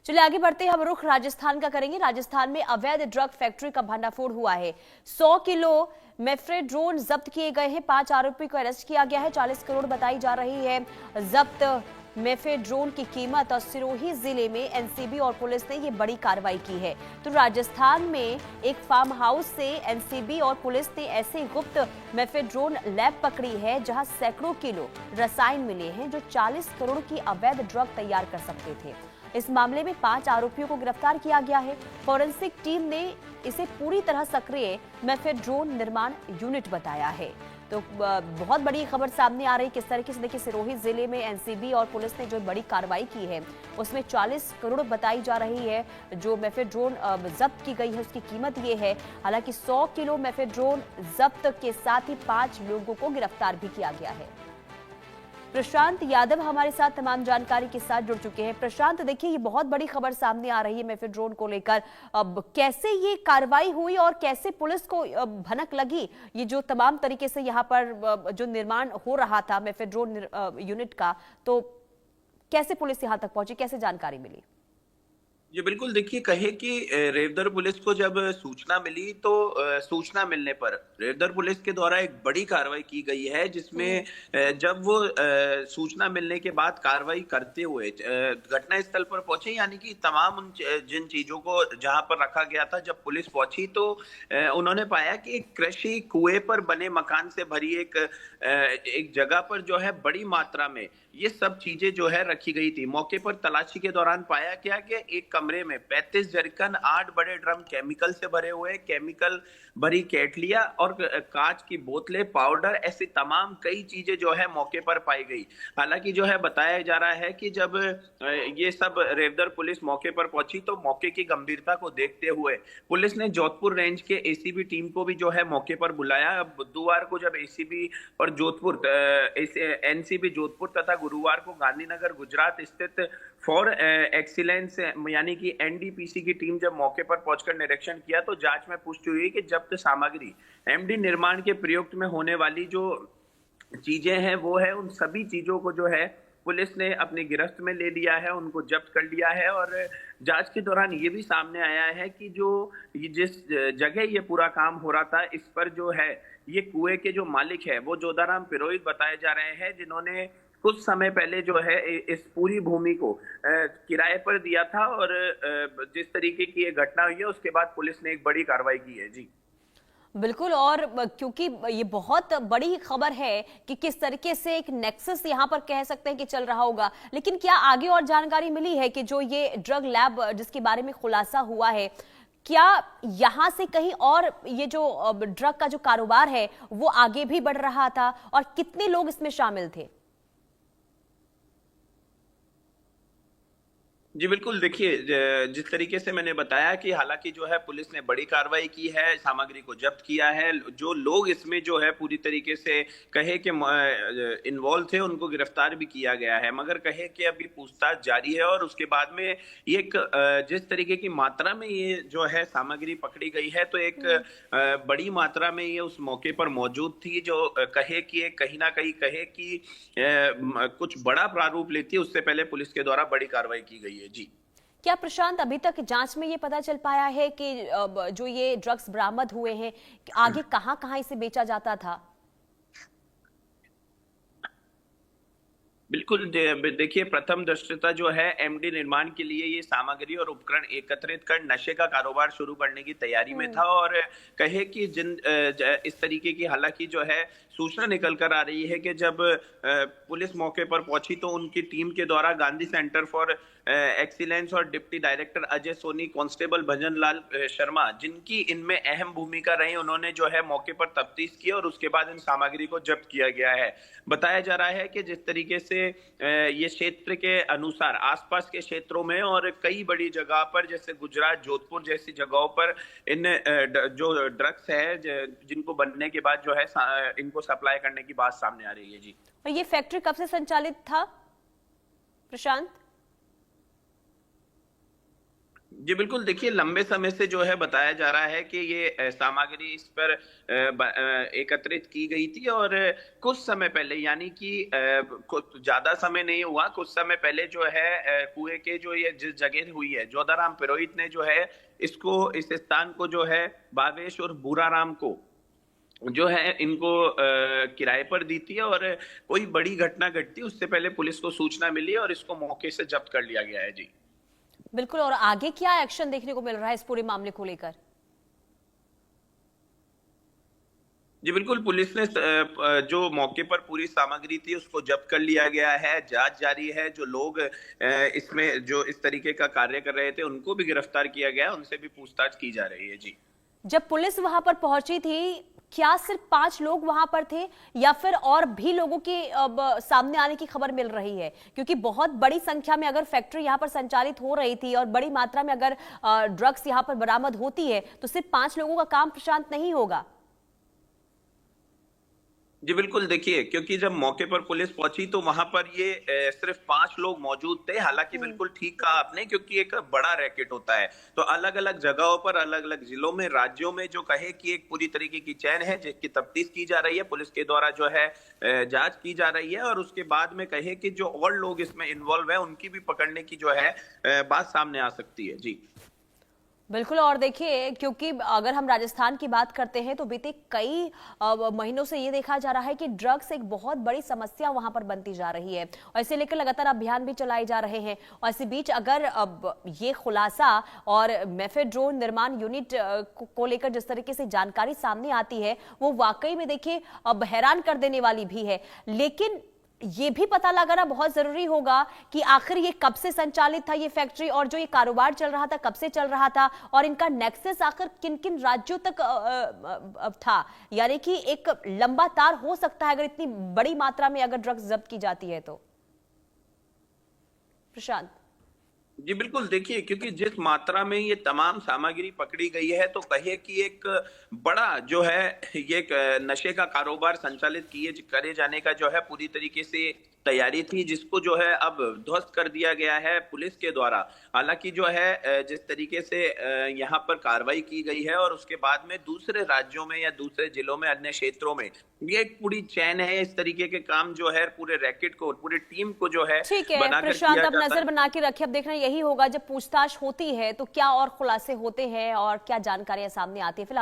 चलिए आगे बढ़ते हैं, हम रुख राजस्थान का करेंगे। राजस्थान में अवैध ड्रग फैक्ट्री का भंडाफोड़ हुआ है। 100 किलो मेफ्रेड्रोन जब्त किए गए हैं। 5 आरोपी को अरेस्ट किया गया है। 40 करोड़ बताई जा रही है जब्त मेफ्रेड्रोन की कीमत। और सिरोही जिले में एनसीबी और पुलिस ने ये बड़ी कार्रवाई की है। तो राजस्थान में एक फार्म हाउस से एनसीबी और पुलिस ने ऐसे गुप्त मेफ्रेड्रोन लैब पकड़ी है जहां सैकड़ों किलो रसायन मिले हैं जो 40 करोड़ की अवैध ड्रग तैयार कर सकते थे। इस मामले में 5 आरोपियों को गिरफ्तार किया गया है। फॉरेंसिक टीम ने इसे पूरी तरह सक्रिय मेफ्रेड्रोन निर्माण यूनिट बताया है। तो बहुत बड़ी खबर सामने आ रही किस तरीके से। देखिए, सिरोही जिले में एनसीबी और पुलिस ने जो बड़ी कार्रवाई की है उसमें 40 करोड़ बताई जा रही है। जो मेफ्रेड्रोन जब्त की गई है उसकी कीमत ये है। हालांकि 100 किलो मेफ्रेड्रोन जब्त के साथ ही 5 लोगों को गिरफ्तार भी किया गया है। प्रशांत यादव हमारे साथ तमाम जानकारी के साथ जुड़ चुके हैं। प्रशांत, देखिए, ये बहुत बड़ी खबर सामने आ रही है मेफ्रेड्रोन को लेकर। अब कैसे ये कार्रवाई हुई और कैसे पुलिस को भनक लगी ये जो तमाम तरीके से यहाँ पर जो निर्माण हो रहा था मेफ्रेड्रोन यूनिट का, तो कैसे पुलिस यहाँ तक पहुंची, कैसे जानकारी मिली? जी बिल्कुल, देखिए, कहे कि रेवदर पुलिस को जब सूचना मिली तो सूचना मिलने पर रेवदर पुलिस के द्वारा एक बड़ी कार्रवाई की गई है, जिसमें जब वो सूचना मिलने के बाद कार्रवाई करते हुए घटना स्थल पर पहुंचे, यानी कि तमाम जिन चीजों को जहां पर रखा गया था, जब पुलिस पहुंची तो उन्होंने पाया कि एक कृषि कुएं पर बने मकान से भरी एक जगह पर जो है बड़ी मात्रा में ये सब चीजें जो है रखी गई थी। मौके पर तलाशी के दौरान पाया गया कि एक कमरे में 35 जरकन, 8 बड़े ड्रम केमिकल से भरे हुए, केमिकल भरी केटलियां और कांच की बोतलें, पाउडर, ऐसी तमाम कई चीजें जो है मौके पर पाई गई। हालांकि जो है बताया जा रहा है कि जब ये सब रेवदर पुलिस मौके पर पहुंची तो मौके की गंभीरता को देखते हुए पुलिस ने जोधपुर रेंज के एसीबी टीम को भी जो है मौके पर बुलाया। बुधवार को जब एसीबी और जोधपुर एनसीबी जोधपुर तथा गुरुवार को गांधीनगर गुजरात स्थित फॉर एक्सीलेंस यानी कि एनडीपीसी की टीम जब मौके पर पहुंचकर निरीक्षण किया तो जांच में पुष्टि हुई कि जब्त सामग्री एमडी निर्माण के प्रयुक्त में होने वाली जो चीजें हैं वो है, उन सभी चीजों को जो है पुलिस ने अपनी गिरफ्त में ले लिया है, उनको जब्त कर लिया है। और जांच के दौरान ये भी सामने आया है कि जो जिस जगह ये पूरा काम हो रहा था, इस पर जो है ये कुएं के जो मालिक है वो जोधाराम पिरोहित बताए जा रहे हैं, जिन्होंने कुछ समय पहले जो है इस पूरी भूमि को किराए पर दिया था। और जिस तरीके की ये घटना हुई है उसके बाद पुलिस ने एक बड़ी कार्रवाई की है। जी बिल्कुल। और क्योंकि ये बहुत बड़ी खबर है कि किस तरीके से एक नेक्सस यहाँ पर कह सकते हैं कि चल रहा होगा, लेकिन क्या आगे और जानकारी मिली है कि जो ये ड्रग लैब जिसके बारे में खुलासा हुआ है, क्या यहाँ से कहीं और ये जो ड्रग का जो कारोबार है वो आगे भी बढ़ रहा था और कितने लोग इसमें शामिल थे? जी बिल्कुल, देखिए, जिस तरीके से मैंने बताया कि हालांकि जो है पुलिस ने बड़ी कार्रवाई की है, सामग्री को जब्त किया है, जो लोग इसमें जो है पूरी तरीके से कहे कि इन्वॉल्व थे उनको गिरफ्तार भी किया गया है, मगर कहे कि अभी पूछताछ जारी है। और उसके बाद में ये जिस तरीके की मात्रा में ये जो है सामग्री पकड़ी गई है तो एक बड़ी मात्रा में ये उस मौके पर मौजूद थी, जो कहे कि कहीं ना कहीं कहे कि कुछ बड़ा प्रारूप लेती है। उससे पहले पुलिस के द्वारा बड़ी कार्रवाई की गई है। जी क्या प्रशांत, अभी तक जांच में ये पता चल पाया है कि जो ये ड्रग्स बरामद हुए हैं आगे कहां कहां इसे बेचा जाता था? बिल्कुल, देखिए, प्रथम दृष्टता जो है एमडी निर्माण के लिए ये सामग्री और उपकरण एकत्रित कर नशे का कारोबार शुरू करने की तैयारी में था। और कहे कि इस तरीके की हालांकि जो है सूचना निकल कर आ रही है कि जब पुलिस मौके पर पहुंची तो उनकी टीम के द्वारा गांधी सेंटर फॉर एक्सीलेंस और deputy director Ajay Soni, constable Bhajan Lal Sharma, जिनकी इनमें अहम भूमिका रही, उन्होंने जो है मौके पर तफ्तीश की और उसके बाद इन सामग्री को जब्त किया गया है। बताया जा रहा है कि जिस तरीके से ये क्षेत्र के अनुसार आसपास के क्षेत्रों में और कई बड़ी जगह पर जैसे गुजरात, जोधपुर जैसी जगहों पर इन जो ड्रग्स है जिनको बनने के बाद जो है इनको सप्लाई करने की बात सामने आ रही है। जी, और ये फैक्ट्री कब से संचालित था प्रशांत? जी बिल्कुल, देखिए लंबे समय से जो है बताया जा रहा है कि ये सामग्री इस पर एकत्रित की गई थी और कुछ समय पहले यानी कि कुछ ज़्यादा समय नहीं हुआ, कुछ समय पहले जो है कुएँ के जो ये जिस जगह हुई है, जोधाराम पुरोहित ने जो है इस स्थान को जो है भावेश और बूराराम को जो है इनको किराए पर दी थी और कोई बड़ी घटना घटती उससे पहले पुलिस को सूचना मिली और इसको मौके से जब्त कर लिया गया है। जी। बिल्कुल, और आगे क्या एक्शन देखने को मिल रहा है इस पूरे मामले को लेकर? जी बिल्कुल, पुलिस ने जो मौके पर पूरी सामग्री थी उसको जब्त कर लिया गया है, जाँच जारी है, जो लोग इसमें जो इस तरीके का कार्य कर रहे थे उनको भी गिरफ्तार किया गया है, उनसे भी पूछताछ की जा रही है। जी। जब पुलिस वहां पर पहुंची थी, क्या सिर्फ 5 लोग वहां पर थे या फिर और भी लोगों के अब सामने आने की खबर मिल रही है? क्योंकि बहुत बड़ी संख्या में अगर फैक्ट्री यहां पर संचालित हो रही थी और बड़ी मात्रा में अगर ड्रग्स यहां पर बरामद होती है तो सिर्फ 5 लोगों का काम प्रशांत नहीं होगा। जी बिल्कुल, देखिए क्योंकि जब मौके पर पुलिस पहुंची तो वहां पर ये सिर्फ 5 लोग मौजूद थे। हालांकि बिल्कुल ठीक कहा आपने, क्योंकि एक बड़ा रैकेट होता है तो अलग-अलग जगहों पर, अलग-अलग जिलों में, राज्यों में जो कहे कि एक पूरी तरीके की चैन है जिसकी तफ्तीश की जा रही है, पुलिस के द्वारा जो है जांच की जा रही है और उसके बाद में कहे कि जो और लोग इसमें इन्वॉल्व है उनकी भी पकड़ने की जो है बात सामने आ सकती है। जी। बिल्कुल, और देखिए क्योंकि अगर हम राजस्थान की बात करते हैं तो बीते कई महीनों से ये देखा जा रहा है कि ड्रग्स एक बहुत बड़ी समस्या वहां पर बनती जा रही है और इसे लेकर लगातार अभियान भी चलाए जा रहे हैं। और इसी बीच अगर अब ये खुलासा और मेफेड्रोन निर्माण यूनिट को लेकर जिस तरीके से जानकारी सामने आती है वो वाकई में देखिए अब हैरान कर देने वाली भी है। लेकिन ये भी पता लगाना बहुत जरूरी होगा कि आखिर ये कब से संचालित था ये फैक्ट्री और जो ये कारोबार चल रहा था कब से चल रहा था और इनका नेक्सस आखिर किन किन राज्यों तक था। यानी कि एक लंबा तार हो सकता है अगर इतनी बड़ी मात्रा में अगर ड्रग्स जब्त की जाती है तो। प्रशांत। जी बिल्कुल, देखिए क्योंकि जिस मात्रा में ये तमाम सामग्री पकड़ी गई है तो कहिए कि एक बड़ा जो है ये एक नशे का कारोबार संचालित किए करे जाने का जो है पूरी तरीके से तैयारी थी, जिसको जो है अब ध्वस्त कर दिया गया है पुलिस के द्वारा। हालांकि जो है जिस तरीके से यहाँ पर कार्रवाई की गई है और उसके बाद में दूसरे राज्यों में या दूसरे जिलों में, अन्य क्षेत्रों में ये एक पूरी चैन है, इस तरीके के काम जो है पूरे रैकेट को, पूरी टीम को जो है ठीक है बनाकर प्रशांत, किया अब जाता नजर है। बना के रखिए। अब देखना यही होगा जब पूछताछ होती है तो क्या और खुलासे होते हैं और क्या जानकारियां सामने आती है। फिलहाल